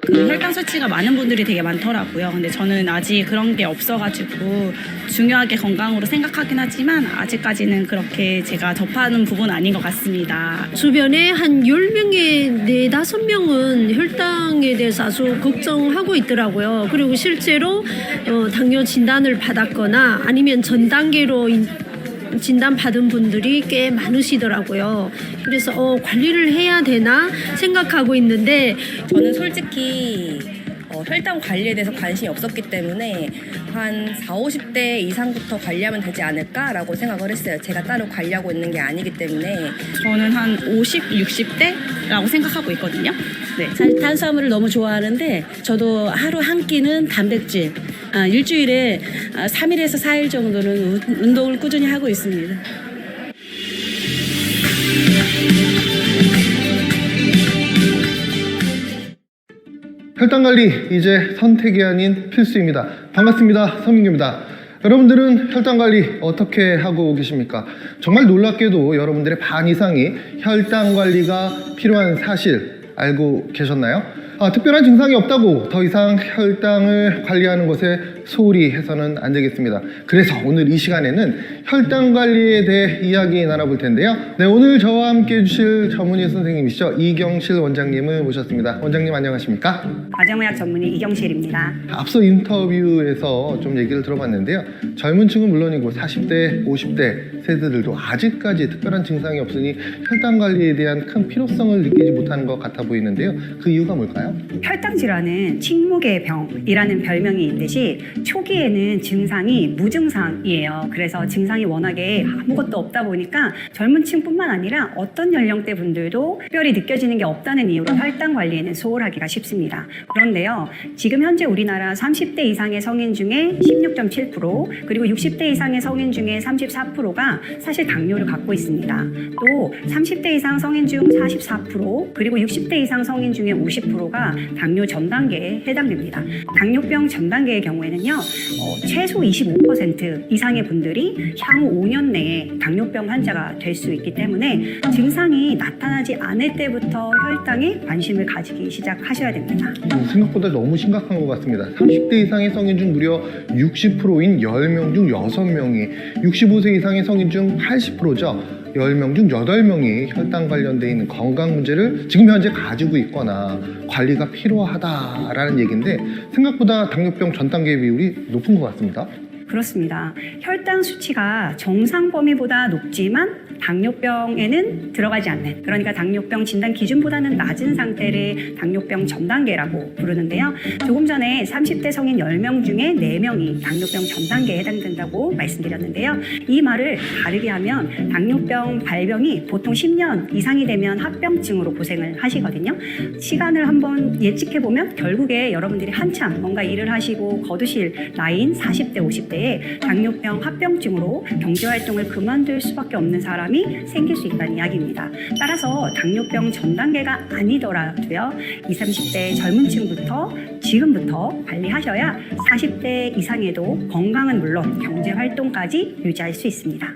그 혈당 수치가 많은 분들이 되게 많더라고요. 근데 저는 아직 그런 게 없어가지고 중요하게 건강으로 생각하긴 하지만 아직까지는 그렇게 제가 접하는 부분은 아닌 것 같습니다. 주변에 한 10명에 4, 5명은 혈당에 대해서 아주 걱정하고 있더라고요. 그리고 실제로 당뇨 진단을 받았거나 아니면 전 단계로 진단받은 분들이 꽤 많으시더라고요. 그래서 관리를 해야 되나 생각하고 있는데, 저는 솔직히 혈당 관리에 대해서 관심이 없었기 때문에 한 40, 50대 이상부터 관리하면 되지 않을까라고 생각을 했어요. 제가 따로 관리하고 있는 게 아니기 때문에. 저는 한 50, 60대라고 생각하고 있거든요. 네. 사실 탄수화물을 너무 좋아하는데 저도 하루 한 끼는 단백질, 일주일에 3일에서 4일 정도는 운동을 꾸준히 하고 있습니다. 혈당 관리 이제 선택이 아닌 필수입니다. 반갑습니다. 서민규입니다. 여러분들은 혈당 관리 어떻게 하고 계십니까? 정말 놀랍게도 여러분들의 반 이상이 혈당 관리가 필요한 사실 알고 계셨나요? 특별한 증상이 없다고 더 이상 혈당을 관리하는 것에 소홀히 해서는 안 되겠습니다. 그래서 오늘 이 시간에는 혈당 관리에 대해 이야기 나눠볼 텐데요. 네, 오늘 저와 함께 해주실 전문의 선생님이시죠. 이경실 원장님을 모셨습니다. 원장님 안녕하십니까? 가정의학 전문의 이경실입니다. 앞서 인터뷰에서 좀 얘기를 들어봤는데요. 젊은 층은 물론이고 40대, 50대 세대들도 아직까지 특별한 증상이 없으니 혈당 관리에 대한 큰 필요성을 느끼지 못하는 것 같아 보이는데요. 그 이유가 뭘까요? 혈당 질환은 침묵의 병이라는 별명이 있듯이 초기에는 증상이 무증상이에요. 그래서 증상이 워낙에 아무것도 없다 보니까 젊은 층뿐만 아니라 어떤 연령대 분들도 특별히 느껴지는 게 없다는 이유로 혈당 관리에는 소홀하기가 쉽습니다. 그런데요, 지금 현재 우리나라 30대 이상의 성인 중에 16.7%, 그리고 60대 이상의 성인 중에 34%가 사실 당뇨를 갖고 있습니다. 또 30대 이상 성인 중 44%, 그리고 60대 이상 성인 중에 50%가 당뇨 전 단계에 해당됩니다. 당뇨병 전 단계의 경우에는요, 최소 25% 이상의 분들이 향후 5년 내에 당뇨병 환자가 될 수 있기 때문에 증상이 나타나지 않을 때부터 혈당에 관심을 가지기 시작하셔야 됩니다. 생각보다 너무 심각한 것 같습니다. 30대 이상의 성인 중 무려 60%인 10명 중 6명이, 65세 이상의 성인 중 80%죠. 10명 중 8명이 혈당 관련돼 있는 건강 문제를 지금 현재 가지고 있거나 관리가 필요하다라는 얘기인데, 생각보다 당뇨병 전 단계 비율이 높은 것 같습니다. 그렇습니다. 혈당 수치가 정상 범위보다 높지만 당뇨병에는 들어가지 않는, 그러니까 당뇨병 진단 기준보다는 낮은 상태를 당뇨병 전 단계라고 부르는데요. 조금 전에 30대 성인 10명 중에 4명이 당뇨병 전 단계에 해당된다고 말씀드렸는데요. 이 말을 다르게 하면 당뇨병 발병이 보통 10년 이상이 되면 합병증으로 고생을 하시거든요. 시간을 한번 예측해보면 결국에 여러분들이 한참 뭔가 일을 하시고 거두실 나이인 40대, 50대에 당뇨병 합병증으로 경제활동을 그만둘 수밖에 없는 사람이 생길 수 있다는 이야기입니다. 따라서 당뇨병 전 단계가 아니더라도요, 20, 30대 젊은 층부터 지금부터 관리하셔야 40대 이상에도 건강은 물론 경제활동까지 유지할 수 있습니다.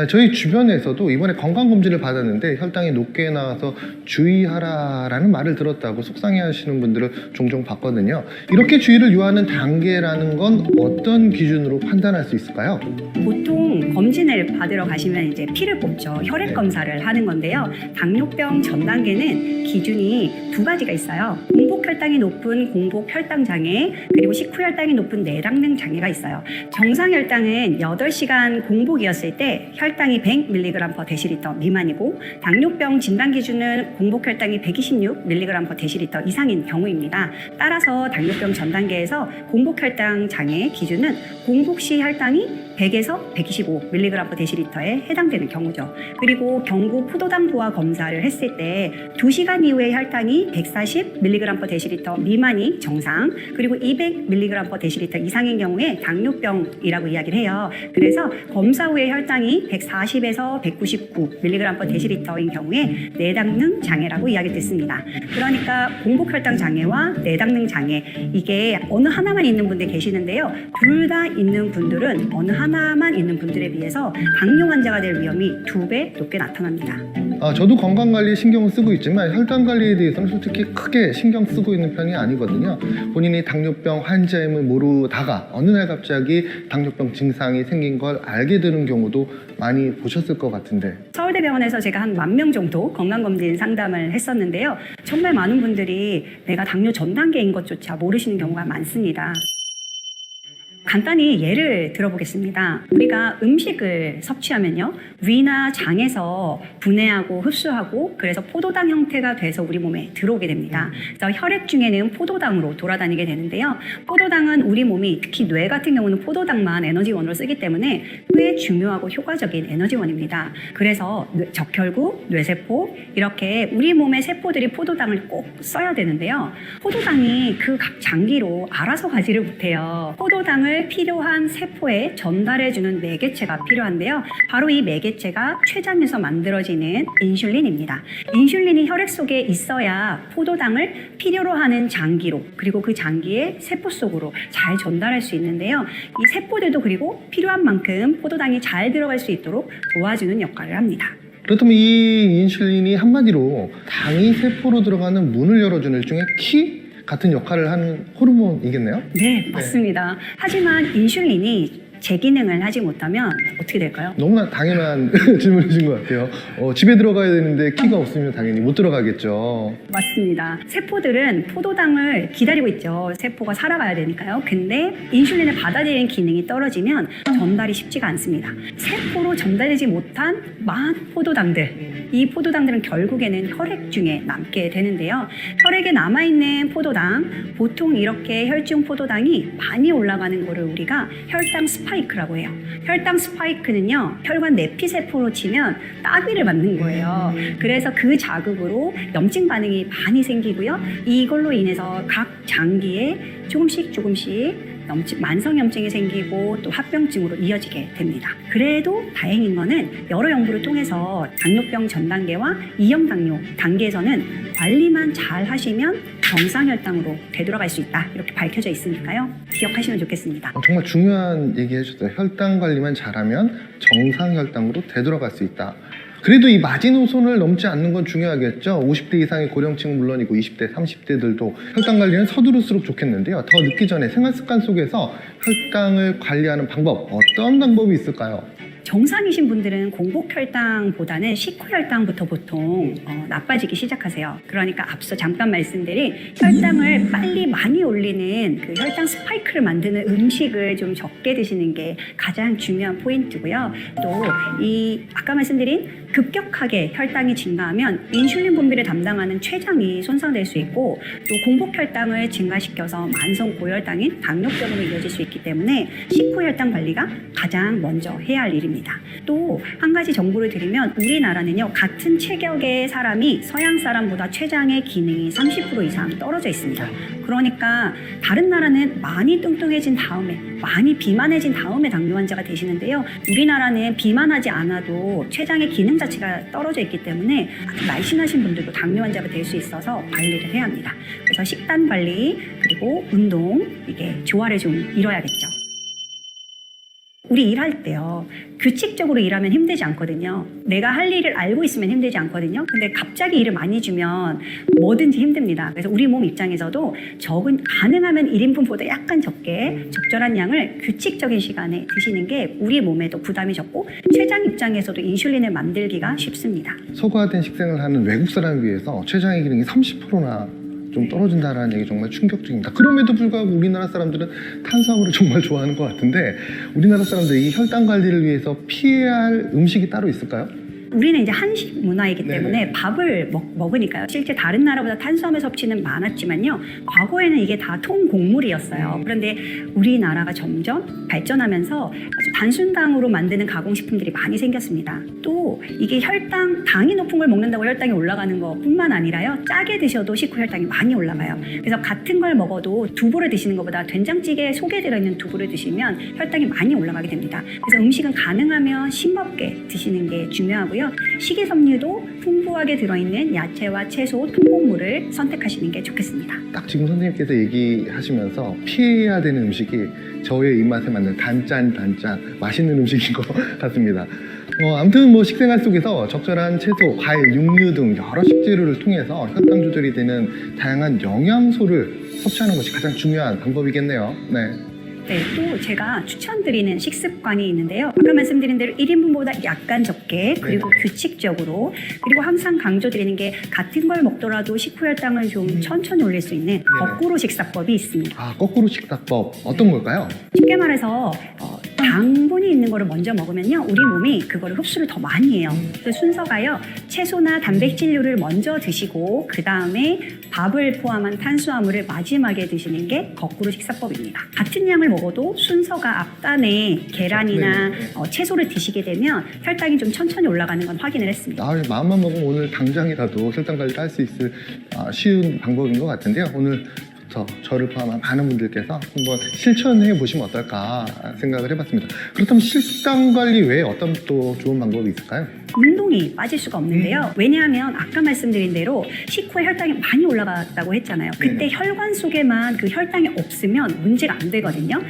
저희 주변에서도 이번에 건강검진을 받았는데 혈당이 높게 나와서 주의하라라는 말을 들었다고 속상해하시는 분들을 종종 봤거든요. 이렇게 주의를 요하는 단계라는 건 어떤 기준으로 판단할 수 있을까요? 보통 검진을 받으러 가시면 이제 피를 뽑죠. 혈액 검사를 하는 건데요. 당뇨병 전 단계는 기준이 두 가지가 있어요. 공복 혈당이 높은 공복 혈당 장애, 그리고 식후 혈당이 높은 내당능 장애가 있어요. 정상 혈당은 8시간 공복이었을 때 혈당이 100mg/dL 미만이고, 당뇨병 진단 기준은 공복 혈당이 126mg/dL 이상인 경우입니다. 따라서 당뇨병 전 단계에서 공복 혈당 장애 기준은 공복 시 혈당이 100에서 125mg/dL에 해당되는 경우죠. 그리고 경구 포도당 부하 검사를 했을 때 2시간 이후에 혈당이 140mg/dL 미만이 정상, 그리고 200mg/dL 이상인 경우에 당뇨병이라고 이야기를 해요. 그래서 검사 후에 혈당이 140에서 199mg/dL인 경우에 내당능 장애라고 이야기 듣습니다. 그러니까 공복 혈당 장애와 내당능 장애, 이게 어느 하나만 있는 분들 계시는데요. 둘 다 있는 분들은 어느 하나 하나만 있는 분들에 비해서 당뇨 환자가 될 위험이 2배 높게 나타납니다. 저도 건강관리에 신경을 쓰고 있지만 혈당관리에 대해서는 솔직히 크게 신경 쓰고 있는 편이 아니거든요. 본인이 당뇨병 환자임을 모르다가 어느 날 갑자기 당뇨병 증상이 생긴 걸 알게 되는 경우도 많이 보셨을 것 같은데. 서울대병원에서 제가 한 10,000명 정도 건강검진 상담을 했었는데요. 정말 많은 분들이 내가 당뇨 전 단계인 것조차 모르시는 경우가 많습니다. 간단히 예를 들어보겠습니다. 우리가 음식을 섭취하면요, 위나 장에서 분해하고 흡수하고 그래서 포도당 형태가 돼서 우리 몸에 들어오게 됩니다. 그래서 혈액 중에는 포도당으로 돌아다니게 되는데요. 포도당은 우리 몸이 특히 뇌 같은 경우는 포도당만 에너지원으로 쓰기 때문에 꽤 중요하고 효과적인 에너지원입니다. 그래서 적혈구, 뇌세포 이렇게 우리 몸의 세포들이 포도당을 꼭 써야 되는데요. 포도당이 그 각 장기로 알아서 가지를 못해요. 포도당을 필요한 세포에 전달해주는 매개체가 필요한데요. 바로 이 매개체가 췌장에서 만들어지는 인슐린입니다. 인슐린이 혈액 속에 있어야 포도당을 필요로 하는 장기로 그리고 그 장기의 세포 속으로 잘 전달할 수 있는데요. 이 세포들도 그리고 필요한 만큼 포도당이 잘 들어갈 수 있도록 도와주는 역할을 합니다. 그렇다면 이 인슐린이 한마디로 당이 세포로 들어가는 문을 열어주는 일종의 키 같은 역할을 하는 호르몬이겠네요? 네, 맞습니다. 하지만 인슐린이 제 기능을 하지 못하면 어떻게 될까요? 너무나 당연한 질문이신 것 같아요. 집에 들어가야 되는데 키가 없으면 당연히 못 들어가겠죠. 맞습니다. 세포들은 포도당을 기다리고 있죠. 세포가 살아가야 되니까요. 근데 인슐린을 받아들이는 기능이 떨어지면 전달이 쉽지가 않습니다. 세포로 전달되지 못한 많은 포도당들, 이 포도당들은 결국에는 혈액 중에 남게 되는데요. 혈액에 남아있는 포도당, 보통 이렇게 혈중 포도당이 많이 올라가는 거를 우리가 혈당 스파이크라고 해요. 혈당 스파이크는요, 혈관 내피세포로 치면 따귀를 맞는 거예요. 그래서 그 자극으로 염증 반응이 많이 생기고요. 이걸로 인해서 각 장기에 조금씩 만성염증이 생기고 또 합병증으로 이어지게 됩니다. 그래도 다행인 거는 여러 연구를 통해서 당뇨병 전 단계와 2형 당뇨 단계에서는 관리만 잘 하시면 정상혈당으로 되돌아갈 수 있다. 이렇게 밝혀져 있으니까요. 기억하시면 좋겠습니다. 정말 중요한 얘기 해주셨어요. 혈당 관리만 잘하면 정상혈당으로 되돌아갈 수 있다. 그래도 이 마지노선을 넘지 않는 건 중요하겠죠. 50대 이상의 고령층은 물론이고 20대, 30대들도 혈당 관리는 서두를수록 좋겠는데요. 더 늦기 전에 생활 습관 속에서 혈당을 관리하는 방법, 어떤 방법이 있을까요? 정상이신 분들은 공복혈당보다는 식후혈당부터 보통 나빠지기 시작하세요. 그러니까 앞서 잠깐 말씀드린 혈당을 빨리 많이 올리는 그 혈당 스파이크를 만드는 음식을 좀 적게 드시는 게 가장 중요한 포인트고요. 또 이 아까 말씀드린 급격하게 혈당이 증가하면 인슐린 분비를 담당하는 췌장이 손상될 수 있고 또 공복혈당을 증가시켜서 만성 고혈당인 당뇨병으로 이어질 수 있기 때문에 식후혈당 관리가 가장 먼저 해야 할 일입니다. 또 한 가지 정보를 드리면 우리나라는요, 같은 체격의 사람이 서양 사람보다 췌장의 기능이 30% 이상 떨어져 있습니다. 그러니까 다른 나라는 많이 뚱뚱해진 다음에, 많이 비만해진 다음에 당뇨 환자가 되시는데요. 우리나라는 비만하지 않아도 췌장의 기능 자체가 떨어져 있기 때문에 아주 날씬하신 분들도 당뇨 환자가 될 수 있어서 관리를 해야 합니다. 그래서 식단 관리 그리고 운동 이게 조화를 좀 이뤄야겠죠. 우리 일할 때요, 규칙적으로 일하면 힘들지 않거든요. 내가 할 일을 알고 있으면 힘들지 않거든요. 근데 갑자기 일을 많이 주면 뭐든지 힘듭니다. 그래서 우리 몸 입장에서도 가능하면 1인분보다 약간 적게 적절한 양을 규칙적인 시간에 드시는 게 우리 몸에도 부담이 적고 췌장 입장에서도 인슐린을 만들기가 쉽습니다. 소과된 식생을 하는 외국 사람에 비해서 췌장의 기능이 30%나 좀 떨어진다는 얘기 정말 충격적입니다. 그럼에도 불구하고 우리나라 사람들은 탄수화물을 정말 좋아하는 것 같은데 우리나라 사람들이 이 혈당 관리를 위해서 피해야 할 음식이 따로 있을까요? 우리는 이제 한식 문화이기 때문에 네네. 밥을 먹으니까요. 실제 다른 나라보다 탄수화물 섭취는 많았지만요. 과거에는 이게 다 통곡물이었어요. 그런데 우리나라가 점점 발전하면서 아주 단순당으로 만드는 가공식품들이 많이 생겼습니다. 또 이게 당이 높은 걸 먹는다고 혈당이 올라가는 것뿐만 아니라요. 짜게 드셔도 식후 혈당이 많이 올라가요. 그래서 같은 걸 먹어도 두부를 드시는 것보다 된장찌개에 속에 들어있는 두부를 드시면 혈당이 많이 올라가게 됩니다. 그래서 음식은 가능하면 싱겁게 드시는 게 중요하고요. 식이섬유도 풍부하게 풍부하게 들어있는 야채와 채소, 통곡물을 선택하시는 게 좋겠습니다. 딱 지금 선생님께서 얘기하시면서 피해야 되는 음식이 저의 입맛에 맞는 단짠 맛있는 음식인 것 같습니다. 아무튼 뭐 식생활 속에서 적절한 채소, 과일, 육류 등 여러 식재료를 통해서 혈당 조절이 되는 다양한 영양소를 섭취하는 것이 가장 중요한 방법이겠네요. 네. 네, 또 제가 추천드리는 식습관이 있는데요. 아까 말씀드린 대로 1인분보다 약간 적게, 그리고 규칙적으로, 그리고 항상 강조드리는 게 같은 걸 먹더라도 식후 혈당을 좀 천천히 올릴 수 있는 거꾸로 식사법이 있습니다. 거꾸로 식사법 어떤 걸까요? 쉽게 말해서 당분이 있는 거를 먼저 먹으면요, 우리 몸이 그거를 흡수를 더 많이 해요. 그래서 순서가요, 채소나 단백질류를 먼저 드시고 그 다음에 밥을 포함한 탄수화물을 마지막에 드시는 게 거꾸로 식사법입니다. 같은 양을 먹어도 순서가 앞단에 계란이나 채소를 드시게 되면 혈당이 좀 천천히 올라가는 건 확인을 했습니다. 마음만 먹으면 오늘 당장이라도 혈당 관리를 할 수 있을 쉬운 방법인 것 같은데요. 오늘 저를 포함한 많은 분들께서 한번 실천해 보시면 어떨까 생각을 해봤습니다. 그렇다면 식단 관리 외에 어떤 또 좋은 방법이 있을까요? 운동이 빠질 수가 없는데요. 왜냐하면 아까 말씀드린 대로 식후에 혈당이 많이 올라갔다고 했잖아요. 그때 혈관 속에만 그 혈당이 없으면 문제가 안 되거든요.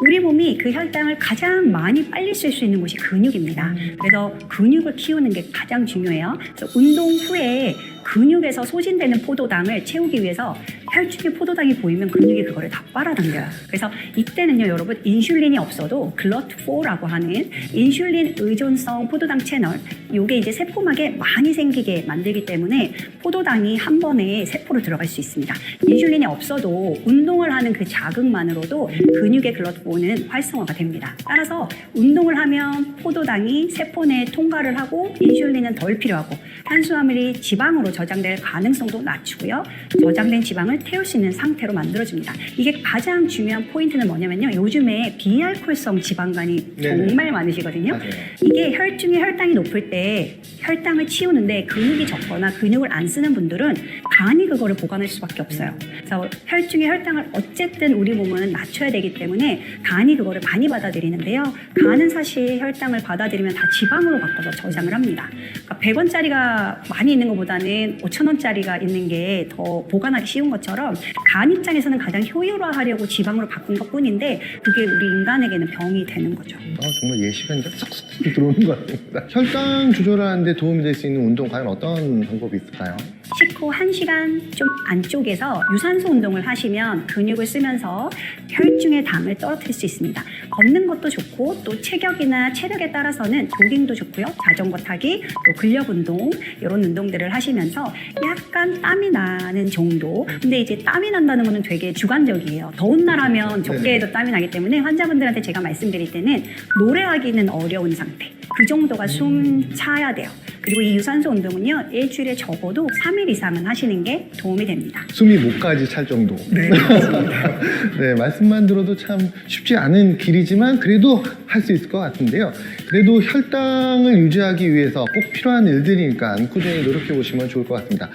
우리 몸이 그 혈당을 가장 많이 빨리 쓸 수 있는 곳이 근육입니다. 그래서 근육을 키우는 게 가장 중요해요. 그래서 운동 후에 근육에서 소진되는 포도당을 채우기 위해서 혈중에 포도당이 보이면 근육이 그거를 다 빨아당겨요. 그래서 이때는요, 여러분, 인슐린이 없어도 글루트4라고 하는 인슐린 의존성 포도당 채널, 요게 이제 세포막에 많이 생기게 만들기 때문에 포도당이 한 번에 세포로 들어갈 수 있습니다. 인슐린이 없어도 운동을 하는 그 자극만으로도 근육의 글루트4는 활성화가 됩니다. 따라서 운동을 하면 포도당이 세포 내에 통과를 하고 인슐린은 덜 필요하고 탄수화물이 지방으로 저장될 가능성도 낮추고요. 저장된 지방을 태울 수 있는 상태로 만들어줍니다. 이게 가장 중요한 포인트는 뭐냐면요, 요즘에 비알코올성 지방간이 정말 많으시거든요. 맞아요. 이게 혈중의 혈당이 높을 때 혈당을 치우는데 근육이 적거나 근육을 안 쓰는 분들은 간이 그거를 보관할 수밖에 없어요. 그래서 혈중의 혈당을 어쨌든 우리 몸은 낮춰야 되기 때문에 간이 그거를 많이 받아들이는데요. 간은 사실 혈당을 받아들이면 다 지방으로 바꿔서 저장을 합니다. 그러니까 100원짜리가 많이 있는 것보다는 5,000원짜리가 있는 게 더 보관하기 쉬운 것처럼 간 입장에서는 가장 효율화하려고 지방으로 바꾼 것뿐인데 그게 우리 인간에게는 병이 되는 거죠. 정말 예시가 이제 쏙쏙 들어오는 것 같습니다. 혈당 조절하는 데 도움이 될 수 있는 운동 과연 어떤 방법이 있을까요? 식후 1시간 좀 안쪽에서 유산소 운동을 하시면 근육을 쓰면서 혈중의 당을 떨어뜨릴 수 있습니다. 걷는 것도 좋고 또 체격이나 체력에 따라서는 조깅도 좋고요. 자전거 타기, 또 근력 운동 이런 운동들을 하시면서 약간 땀이 나는 정도. 근데 이제 땀이 난다는 거는 되게 주관적이에요. 더운 날 하면 적게 해도 땀이 나기 때문에 환자분들한테 제가 말씀드릴 때는 노래하기는 어려운 상태. 그 정도가 숨 차야 돼요. 그리고 이 유산소 운동은요, 일주일에 적어도 3일 이상은 하시는 게 도움이 됩니다. 숨이 목까지 찰 정도. 네, 네, 말씀만 들어도 참 쉽지 않은 길이지만 그래도 할 수 있을 것 같은데요. 그래도 혈당을 유지하기 위해서 꼭 필요한 일들이니까 꾸준히 노력해 보시면 좋을 것 같습니다.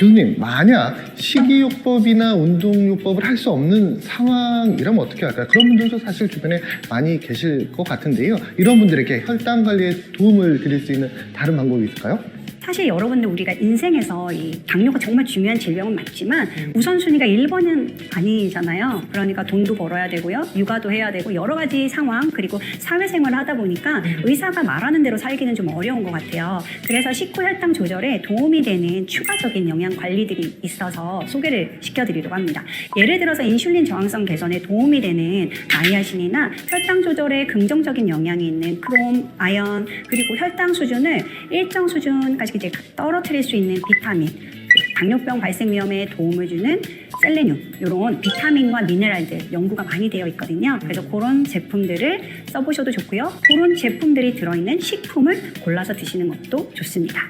교수님, 만약 식이요법이나 운동요법을 할 수 없는 상황이라면 어떻게 할까요? 그런 분들도 사실 주변에 많이 계실 것 같은데요. 이런 분들에게 혈당 관리에 도움을 드릴 수 있는 다른 방법이 있을까요? 사실 여러분들 우리가 인생에서 이 당뇨가 정말 중요한 질병은 맞지만 우선순위가 1번은 아니잖아요. 그러니까 돈도 벌어야 되고요. 육아도 해야 되고 여러 가지 상황 그리고 사회생활을 하다 보니까 의사가 말하는 대로 살기는 좀 어려운 것 같아요. 그래서 식후 혈당 조절에 도움이 되는 추가적인 영양 관리들이 있어서 소개를 시켜드리려고 합니다. 예를 들어서 인슐린 저항성 개선에 도움이 되는 나이아신이나 혈당 조절에 긍정적인 영향이 있는 크롬, 아연 그리고 혈당 수준을 일정 수준까지 이제 떨어뜨릴 수 있는 비타민, 당뇨병 발생 위험에 도움을 주는 셀레늄 이런 비타민과 미네랄들 연구가 많이 되어 있거든요. 그래서 그런 제품들을 써보셔도 좋고요. 그런 제품들이 들어있는 식품을 골라서 드시는 것도 좋습니다.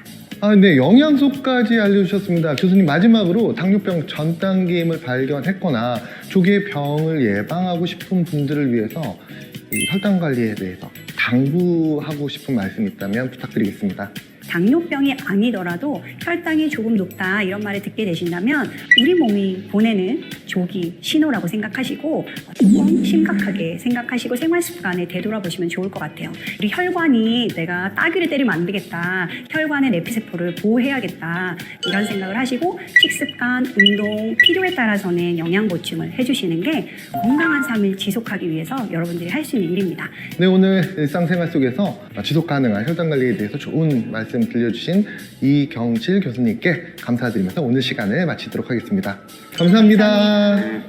네, 영양소까지 알려주셨습니다. 교수님, 마지막으로 당뇨병 전 단계임을 발견했거나 조기에 병을 예방하고 싶은 분들을 위해서 이 혈당 관리에 대해서 당부하고 싶은 말씀이 있다면 부탁드리겠습니다. 당뇨병이 아니더라도 혈당이 조금 높다 이런 말을 듣게 되신다면 우리 몸이 보내는 조기 신호라고 생각하시고 조금 심각하게 생각하시고 생활 습관을 되돌아보시면 좋을 것 같아요. 우리 혈관이 내가 따귀를 때리면 안 되겠다. 혈관의 내피세포를 보호해야겠다. 이런 생각을 하시고 식습관, 운동, 필요에 따라서는 영양 보충을 해주시는 게 건강한 삶을 지속하기 위해서 여러분들이 할 수 있는 일입니다. 네, 오늘 일상생활 속에서 지속 가능한 혈당 관리에 대해서 좋은 말씀 들려주신 이경실 교수님께 감사드리면서 오늘 시간을 마치도록 하겠습니다. 감사합니다.